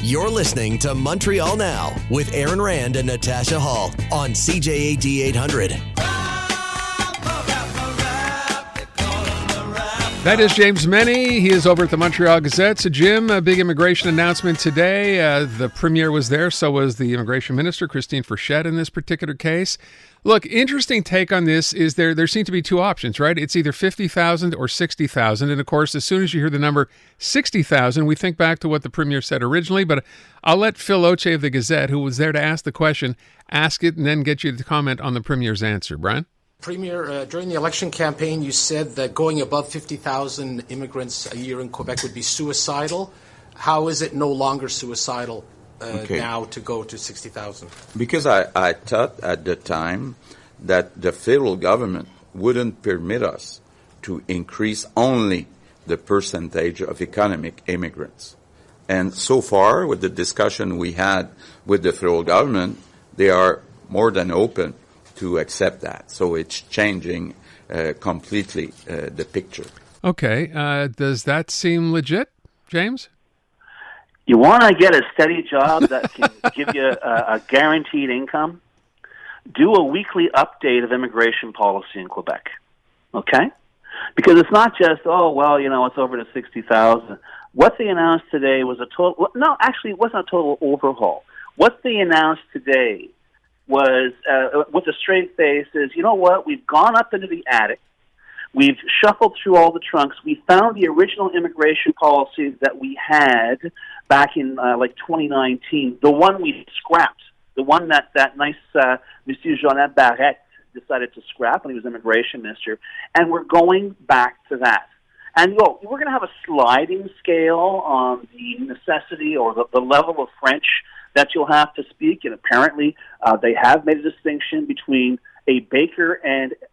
You're listening to Montreal Now with Aaron Rand and Natasha Hall on CJAD 800. That is James Mennie. He is over at the Montreal Gazette. So, Jim, a big immigration announcement today. The premier was there. So was the immigration minister, Christine Frechette, in this particular case. Look, interesting take on this is there seem to be two options, right? It's either 50,000 or 60,000. And, of course, as soon as you hear the number 60,000, we think back to what the premier said originally. But I'll let Phil Oche of the Gazette, who was there to ask the question, ask it and then get you to comment on the premier's answer. Brian? Premier, during the election campaign, you said that going above 50,000 immigrants a year in Quebec would be suicidal. How is it no longer suicidal now to go to 60,000? Because I thought at the time that the federal government wouldn't permit us to increase only the percentage of economic immigrants. And so far, with the discussion we had with the federal government, they are more than open to accept that. So it's changing completely the picture. Okay. Does that seem legit, James? You want to get a steady job that can give you a guaranteed income? Do a weekly update of immigration policy in Quebec, okay? Because it's not just, it's over to 60,000. What they announced today was it wasn't a total overhaul. What they announced today was, with a straight face, is, you know what, we've gone up into the attic, we've shuffled through all the trunks, we found the original immigration policy that we had back in 2019, the one we scrapped, the one that nice Monsieur Jean Barrette decided to scrap when he was immigration minister, and we're going back to that. And we're going to have a sliding scale on the necessity or the level of French that you'll have to speak, and apparently they have made a distinction between a baker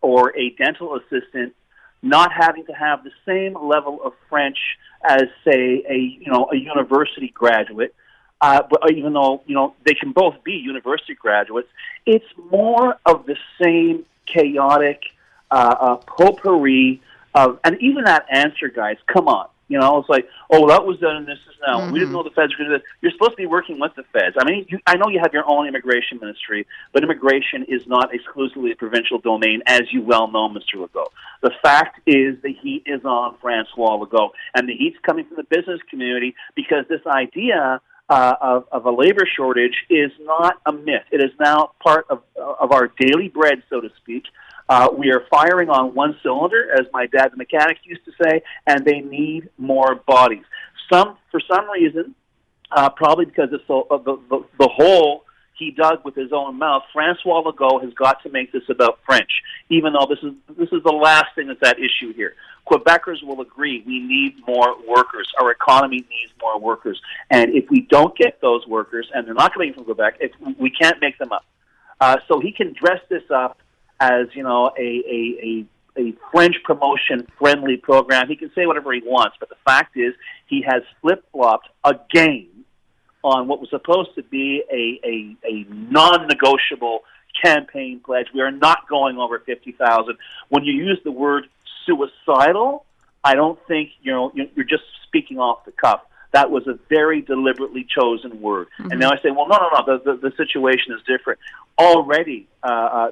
or a dental assistant not having to have the same level of French as, say, a university graduate. But even though they can both be university graduates, it's more of the same chaotic potpourri of, and even that answer, guys. Come on. It's like, that was done and this is now. Mm-hmm. We didn't know the feds were going to do this. You're supposed to be working with the feds. I mean, I know you have your own immigration ministry, but immigration is not exclusively a provincial domain, as you well know, Mr. Legault. The fact is the heat is on Francois Legault, and the heat's coming from the business community because this idea of a labor shortage is not a myth. It is now part of our daily bread, so to speak. We are firing on one cylinder, as my dad, the mechanic, used to say, and they need more bodies. For some reason, probably because it's the hole he dug with his own mouth, Francois Legault has got to make this about French, even though this is the last thing that's at issue here. Quebecers will agree we need more workers. Our economy needs more workers. And if we don't get those workers, and they're not coming from Quebec, we can't make them up. So he can dress this up as, a French promotion-friendly program. He can say whatever he wants, but the fact is he has flip-flopped again on what was supposed to be a non-negotiable campaign pledge. We are not going over 50,000. When you use the word suicidal, I don't think you're just speaking off the cuff. That was a very deliberately chosen word. Mm-hmm. And now I say, well, no, the situation is different. Already,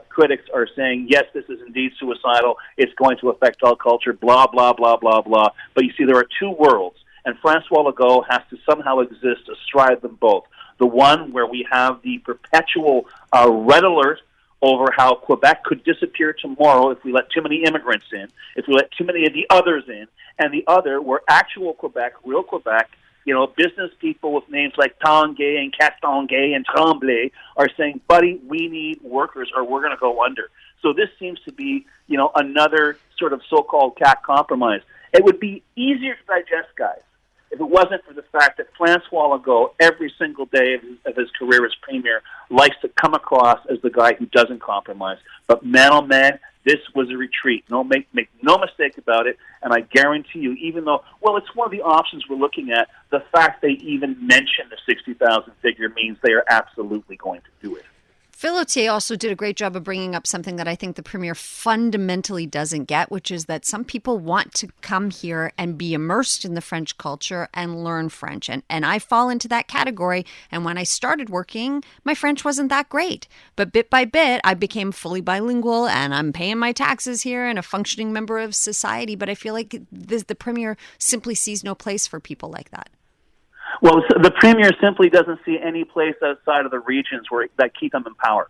critics are saying, yes, this is indeed suicidal. It's going to affect all culture, blah, blah, blah, blah, blah. But you see, there are two worlds, and Francois Legault has to somehow exist astride them both. The one where we have the perpetual red alert over how Quebec could disappear tomorrow if we let too many immigrants in, if we let too many of the others in, and the other where actual Quebec, real Quebec, business people with names like Tanguay and Castonguay and Tremblay are saying, buddy, we need workers or we're going to go under. So this seems to be, another sort of so-called CAC compromise. It would be easier to digest, guys, if it wasn't for the fact that Francois Legault, every single day of his career as premier, likes to come across as the guy who doesn't compromise. But man, oh man, this was a retreat. Make no mistake about it. And I guarantee you, even though, it's one of the options we're looking at, the fact they even mention the 60,000 figure means they are absolutely going to do it. Phil Autier also did a great job of bringing up something that I think the Premier fundamentally doesn't get, which is that some people want to come here and be immersed in the French culture and learn French. And I fall into that category. And when I started working, my French wasn't that great. But bit by bit, I became fully bilingual and I'm paying my taxes here and a functioning member of society. But I feel like the Premier simply sees no place for people like that. Well, the Premier simply doesn't see any place outside of the regions that keep him in power.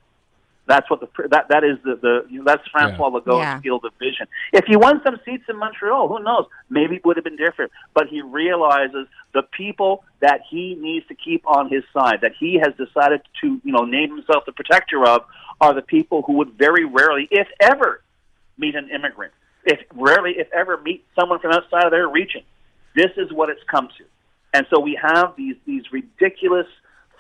That's what that is that's Francois Legault's field of vision. If he won some seats in Montreal, who knows? Maybe it would have been different. But he realizes the people that he needs to keep on his side, that he has decided to name himself the protector of, are the people who would very rarely, if ever, meet an immigrant. If ever meet someone from outside of their region. This is what it's come to. And so we have these ridiculous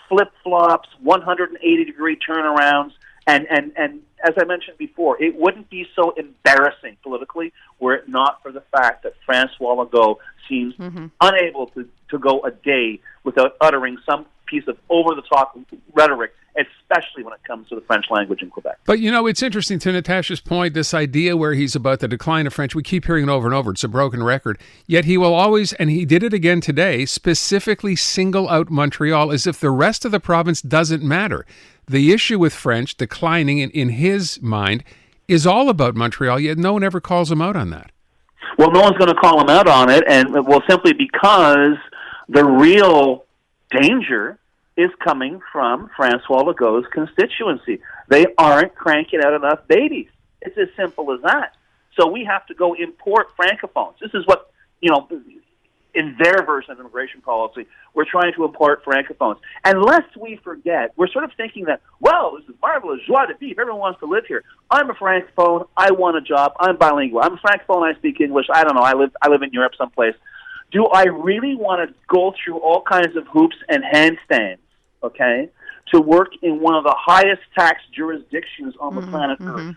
flip-flops, 180-degree turnarounds, and as I mentioned before, it wouldn't be so embarrassing politically were it not for the fact that Francois Legault seems unable to go a day without uttering some piece of over-the-top rhetoric, especially when it comes to the French language in Quebec. But, it's interesting to Natasha's point, this idea where he's about the decline of French. We keep hearing it over and over. It's a broken record. Yet he will always, and he did it again today, specifically single out Montreal as if the rest of the province doesn't matter. The issue with French declining in his mind is all about Montreal, yet no one ever calls him out on that. Well, no one's going to call him out on it, and simply because the real danger is coming from Francois Legault's constituency. They aren't cranking out enough babies. It's as simple as that. So we have to go import francophones. This is what, in their version of immigration policy, we're trying to import francophones. And lest we forget, we're sort of thinking that, well, this is marvelous, joie de vivre, everyone wants to live here. I'm a francophone, I want a job, I'm bilingual. I'm a francophone, I speak English, I don't know, I live in Europe someplace. Do I really want to go through all kinds of hoops and handstands, okay, to work in one of the highest tax jurisdictions on the planet Earth?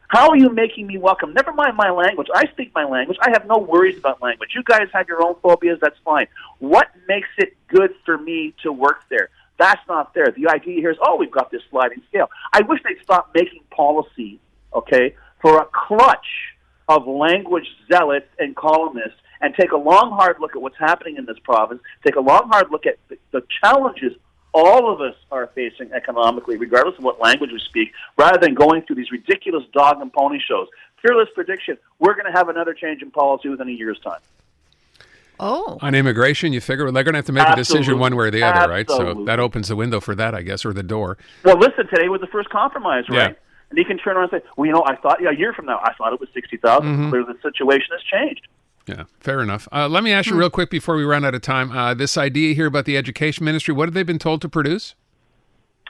How are you making me welcome? Never mind my language. I speak my language. I have no worries about language. You guys have your own phobias. That's fine. What makes it good for me to work there? That's not there. The idea here is, we've got this sliding scale. I wish they'd stop making policy, okay, for a clutch of language zealots and columnists and take a long, hard look at what's happening in this province, take a long, hard look at the challenges all of us are facing economically, regardless of what language we speak, rather than going through these ridiculous dog and pony shows. Fearless prediction, we're going to have another change in policy within a year's time. Oh. On immigration, you figure they're going to have to make a decision one way or the other, right? So that opens the window for that, I guess, or the door. Well, listen, today was the first compromise, right? Yeah. And you can turn around and say, well, I thought a year from now, I thought it was 60,000. Clearly the situation has changed. Yeah, fair enough. Let me ask you real quick before we run out of time. This idea here about the education ministry, what have they been told to produce?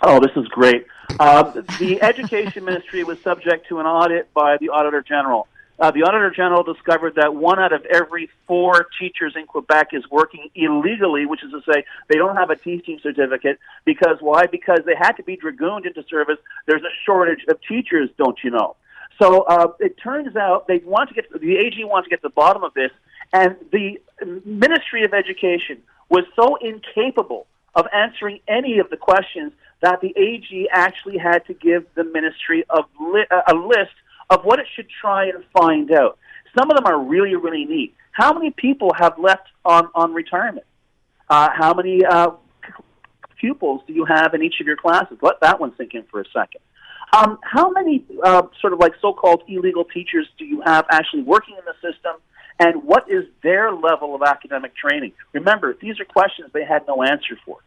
Oh, this is great. The education ministry was subject to an audit by the Auditor General. The Auditor General discovered that 1 out of every 4 teachers in Quebec is working illegally, which is to say they don't have a teaching certificate. Because why? Because they had to be dragooned into service. There's a shortage of teachers, don't you know? So it turns out the AG wants to get to the bottom of this, and the Ministry of Education was so incapable of answering any of the questions that the AG actually had to give the ministry a list of what it should try and find out. Some of them are really, really neat. How many people have left on retirement? How many pupils do you have in each of your classes? Let that one sink in for a second. How many sort of like so-called illegal teachers do you have actually working in the system, and what is their level of academic training? Remember, these are questions they had no answer for.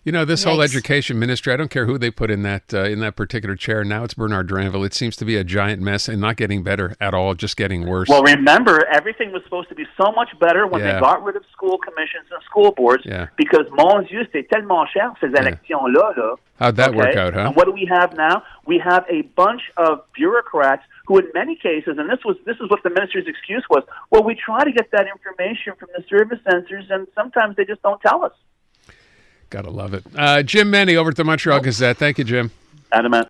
This whole education ministry, I don't care who they put in that particular chair. Now it's Bernard Dranville. It seems to be a giant mess and not getting better at all, just getting worse. Well, remember, everything was supposed to be so much better when they got rid of school commissions and school boards because, mon Dieu, c'est tellement cher, ces élections-là. How'd that work out, huh? And what do we have now? We have a bunch of bureaucrats who, in many cases, and this is what the ministry's excuse was, well, we try to get that information from the service centers, and sometimes they just don't tell us. Gotta love it. Jim Mennie over at the Montreal Gazette. Thank you, Jim. Adamant.